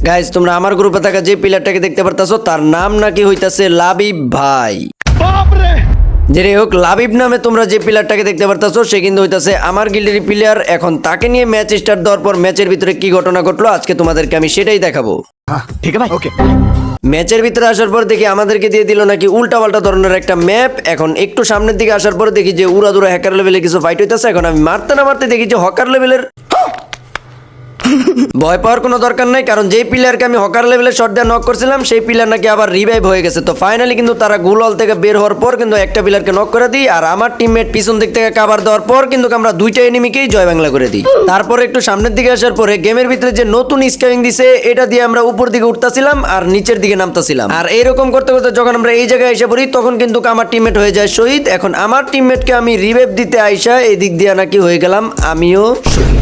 Guys তোমরা আমার গ্রুপে থাকা যে প্লেয়ারটাকে দেখতে পারতাছো তার নাম নাকি হইতাছে লাবিব ভাই। যেটাই হোক, লাবিব নামে তোমরা যে প্লেয়ারটাকে দেখতে পারতাছো সে কিন্তু হইতাছে আমার গিল্ডের প্লেয়ার। এখন তাকে নিয়ে ম্যাচ স্টার্ট দেওয়ার পর ম্যাচের ভিতরে কি ঘটনা ঘটলো আজকে তোমাদেরকে আমি সেটাই দেখাবো। ठीक है भाई ओके। ম্যাচের ভিতরে আসার পর দেখি আমাদেরকে দিয়ে দিল নাকি উল্টা পাল্টা ধরনের একটা ম্যাপ। এখন একটু সামনের দিকে আসার পর দেখি যে উড়াদুরা হ্যাকার লেভেলে কিছু ফাইট হইতাছে। এখন আমি মারতে না মারতে দেখি যে হকার লেভেলের ভয় পাওয়ার কোনো দরকার নাই, কারণ যেই প্লেয়ারকে আমি হকার লেভেলে শট দিয়ে নক করছিলাম সেই প্লেয়ার নাকি আবার রিভাইভ হয়ে গেছে। তো ফাইনালি কিন্তু তারা গুলল থেকে বের হওয়ার পর কিন্তু একটা প্লেয়ারকে নক করে দিই, আর আমার টিমমেট পিছন দিক থেকে কাভার দেওয়ার পর কিন্তু আমরা দুইটা এনিমিকেই জয় বাংলা করে দিই। তারপর একটু সামনের দিকে আসার পরে গেমের ভিতরে যে নতুন স্কাইং দিছে এটা দিয়ে আমরা উপর দিকে উঠতাছিলাম আর নিচের দিকে নামতাছিলাম। আর এইরকম করতে করতে যখন আমরা এই জায়গায় এসে পড়ি তখন কিন্তু আমার টিমমেট হয়ে যায় শহীদ। এখন আমার টিমমেটকে আমি রিভাইভ দিতে আইসা এই দিক দিয়ে নাকি হয়ে গেলাম আমিও শহীদ।